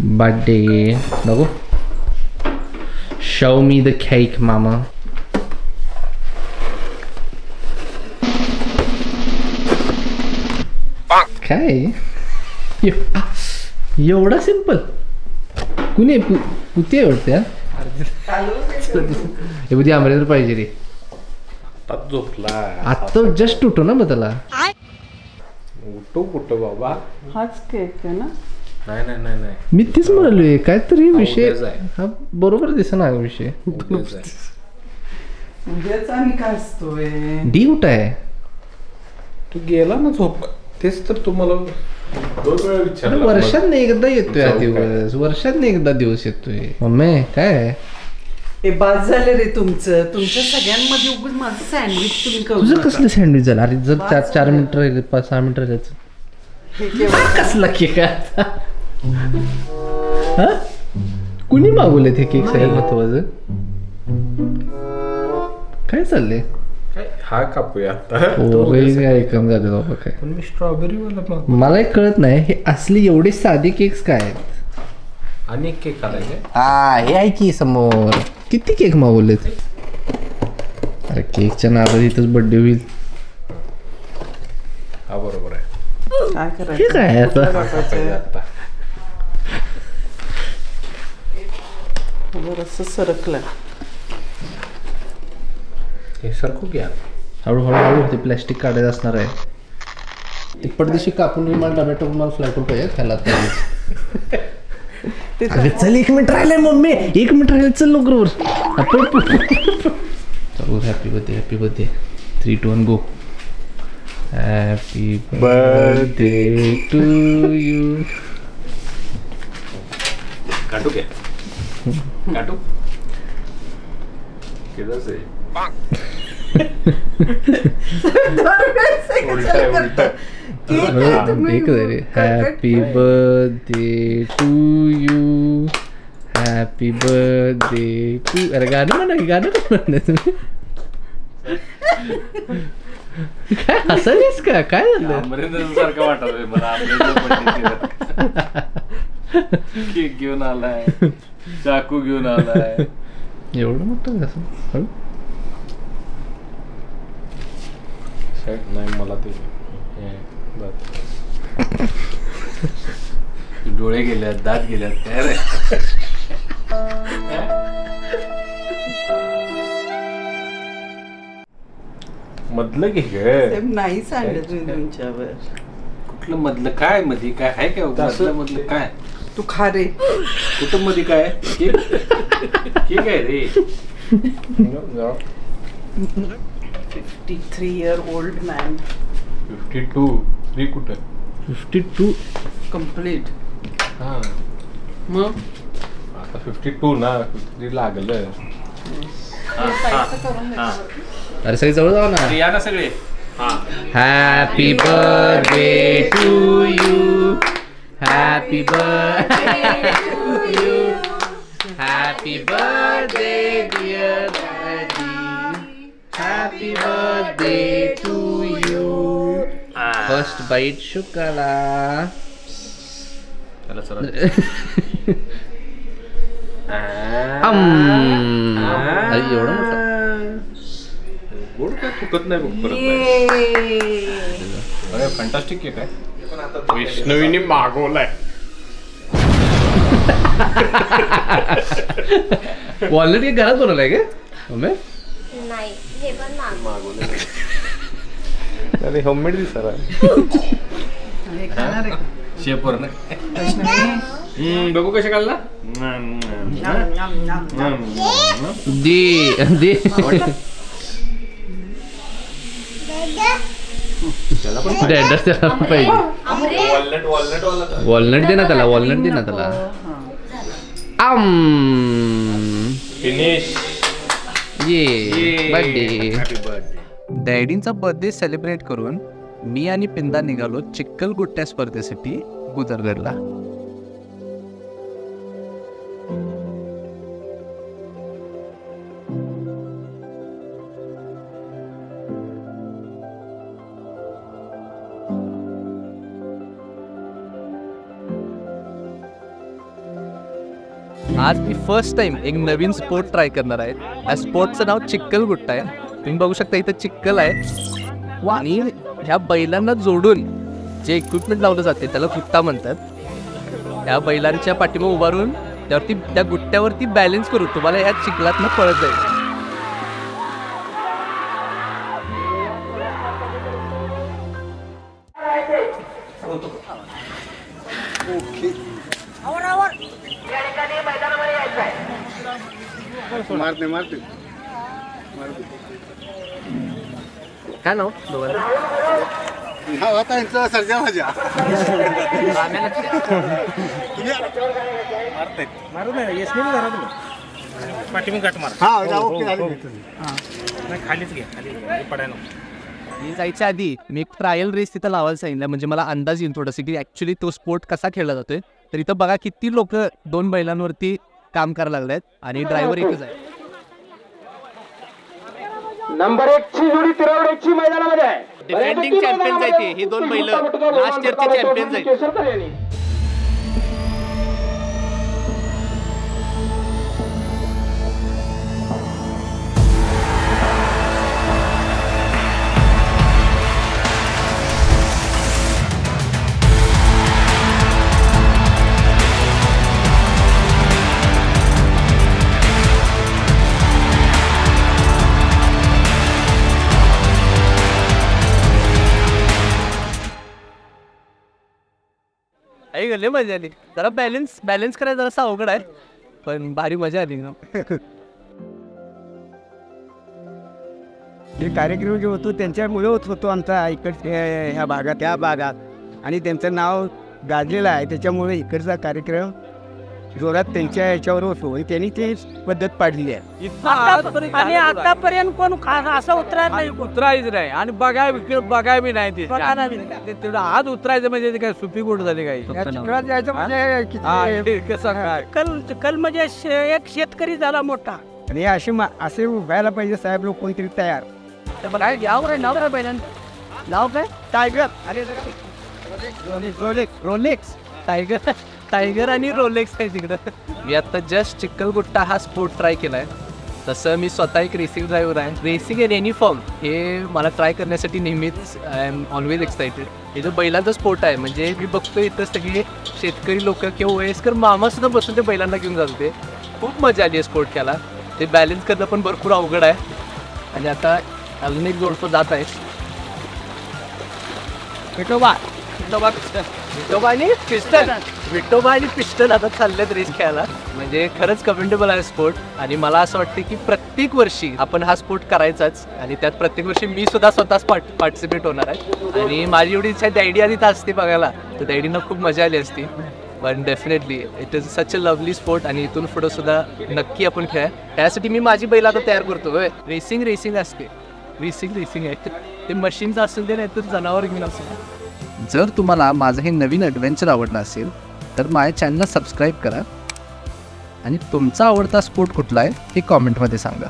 Birthday नको. Show me the cake मामा. काय एवढा सिंपल. कुणी पुती वाटते. हे उद्या अमरेंद्र पाहिजे रे. झोपला आता जस्ट उठो ना मग त्याला. उठो कुठं बाबा. हाच केक आहे ना. नाही नाही नाही नाही मी तीच म्हणालोय काहीतरी विषय. हा बरोबर दिसा ना विषय. उद्याच आणि काय असतोय. डी कुठं आहे. तू गेला ना झोप. तेच तर तुम्हाला 2 वेळा विचारलं. वर्षात एकदा येतोय हा दिवस. वर्षात एकदा दिवस येतोय. मम्मी काय हे बाद झालं रे तुमचं. तुमच्या सगळ्यांमध्ये उगाच माझं सँडविच तुम्ही करू तुझं नका. कसलं सँडविच झालं. अरे जर 4 मिनिटं राहिले 5-6 मिनिटं राहिलेच. हे केवढं कसला केक आहे. हा कुणी मागवले ते केक सगळ्यात महत्वाचं. काय चाललंय. हा कापूया आता. ऐकून जाते बाबा काय. पण मी स्ट्रॉबेरी वाला मला एक कळत नाही हे असली एवढे साधे केक्स काय आहेत. आणि एक केक आलाय काय. हा हे आहे की समोर. किती केक मागवलेत. अरे केकच्या नादात इथंच बर्थडे होईल. हा बरोबर आहे. काय हे करायचं. काय आहे आता. आता असं सरकलं. हे सरकू घ्या. हळूहळू ते प्लॅस्टिक काढायचं असणार आहे. ते पडदेशी कापून मी मला डब्यात टाकून मला फ्लायटवर पाहिजे खायला. अरे चल 1 मिनिट राहिलंय मम्मी. 1 मिनिट राहिलं चल लवकर. चल happy birthday 3, 2, 1 go. Happy birthday to you. काटू क्या काटू किधर से. Happy birthday to you. Happy birthday to. अरे गाणं म्हणा की. गाणं का म्हणणं तुम्ही. काय हसालीस का. काय झालं. अमरेंद्र सारखं वाटत मला. केक घेऊन आलाय. चाकू घेऊन आलाय. एवढं मोठं कसं. नाही मला ते डोळे गेल्यात दात गेल्यात काय रे. मधलं घे ग. नाही सांगितलं तुमच्यावर. कुठलं मधलं काय मध्ये काय आहे काय. मधलं काय तू खा रे. कुठं मध्ये काय केक. केक आहे रे. 53-year-old man. 52. 3 कुठं. 52 कम्प्लीट. हा मग आता 52 ना. 53 लागलं. अरे सगळे जवळ जाऊ ना. या ना सगळे. Happy birthday to you. Happy birthday to you. Happy birthday dear daddy. Happy birthday to you. First bite शुकाला. चला चला. एवढं मोठं. गोड काय चुकत नाही बघ. अरे फॅन्टास्टिक केक आहे. वैष्णवीने मागवलाय. वॉलनट केक घरात बनवलाय का मम्मी. नाही हे पण मागवलंय. अरे होममेड दिसला. शेपर ना. बघू कशा काढला. दे दे. ऍड्रेस त्याला पाहिजे. वॉलनट दे ना त्याला. वॉलनट दे ना त्याला. फिनिश. ये बर्थडे. डॅडींचा बर्थडे सेलिब्रेट करून मी आणि पिंदा निघालो चिखलगुट्ट्या स्पर्धेसाठी गुजरगडला. आज मी फर्स्ट टाइम एक नवीन स्पोर्ट ट्राय करणार आहे. या स्पोर्टचं नाव चिक्कलगुट्टा आहे. तुम्ही बघू शकता इथं चिक्कल आहे आणि ह्या बैलांना जोडून जे इक्विपमेंट लावलं जाते त्याला गुट्टा म्हणतात. ह्या बैलांच्या पाठीमागे उभारून त्यावरती त्या गुट्ट्यावरती बॅलन्स करून तुम्हाला ह्या चिखलातनं पळत जाईल. मारते काय नाव आता यांचं सर्जा माझ्या मारू नाही येस नाही घरात पाठीमून गाठ मार. खालीच घ्या खाली पडाय नको. मी जायच्या आधी मी एक ट्रायल रेस तिथं लावायला सांगितलं म्हणजे मला अंदाज येईल थोडंसं की ॲक्च्युली तो स्पोर्ट कसा खेळला जातोय. तर इथं बघा किती लोक 2 बैलांवरती काम करायला लागले आहेत आणि ड्रायव्हर एकच आहे. नंबर 1 ची जोडी तिरवड्याची मैदानामध्ये आहे. डिफेंडिंग चॅम्पियन्स आहेत ही 2 बैल लास्ट इयरचे चॅम्पियन्स आहेत. आई गले मजा आली. जरा बॅलन्स करायला जरासा अवघड आहे पण भारी मजा आली ना. जे कार्यक्रम जे होतो त्यांच्यामुळे होत होतो आमचा इकडच्या ह्या भागात त्या भागात आणि त्यांचं नाव गाजलेलं आहे त्याच्यामुळे इकडचा कार्यक्रम जोरात त्यांच्या ह्याच्यावर होतो. त्यांनी ते पद्धत पाडली आहे. आणि आतापर्यंत कोण असं उतरायचं नाही आणि बघाय बी नाही ते तेवढं आज उतरायचं म्हणजे ते काय सुपी गोड झाली काही. जायचं म्हणजे कल म्हणजे एक शेतकरी झाला मोठा. आणि असे व्हायला पाहिजे साहेब लोक कोणतरी तयार. काय नाव काय पहिल्यांदा नाव काय टायगर अरे रोलेक्स टायगर आणि रोलेक्स आहे तिकडं. मी आता जस्ट चिक्कलगुट्टा हा स्पोर्ट ट्राय केला आहे. तसं मी स्वतः एक रेसिंग ड्रायव्हर आहे. रेसिंग इन एनी फॉर्म हे मला ट्राय करण्यासाठी नेहमीच आय एम ऑलवेज एक्सायटेड. हे जो बैलांचा स्पोर्ट आहे म्हणजे मी बघतो इथं सगळे शेतकरी लोक किंवा वयस्कर मामासुद्धा बसून ते बैलांना घेऊन जात होते. खूप मजा आली आहे स्पोर्ट केला. ते बॅलन्स करणं पण भरपूर अवघड आहे. आणि आता अजून एक जोडतो जात आहे. विठोबा आणि पिस्टन आता चाललेत रेस खेळायला. म्हणजे खरंच कमेंडेबल आहे स्पोर्ट. आणि मला असं वाटतं की प्रत्येक वर्षी आपण हा स्पोर्ट करायचाच आणि त्यात प्रत्येक वर्षी मी सुद्धा स्वतःच पार्टिसिपेट होणार आहे. आणि माझी एवढी इच्छा डॅडी आधी तर असते बघायला तर डॅडींना खूप मजा आली असती. पण definitely it is such a lovely sport आणि इथून पुढं सुद्धा नक्की आपण खेळा. त्यासाठी मी माझी बैल आता तयार करतो. रेसिंग असते रेसिंग आहे ते मशीनचं असेल ते नाही तर जनावर घेऊन असेल. जर तुम्हाला माझं हे नवीन ॲडव्हेंचर आवडलं असेल तर माझ्या चॅनलला सबस्क्राईब करा आणि तुमचा आवडता स्पोर्ट कुठला आहे हे कॉमेंटमध्ये सांगा.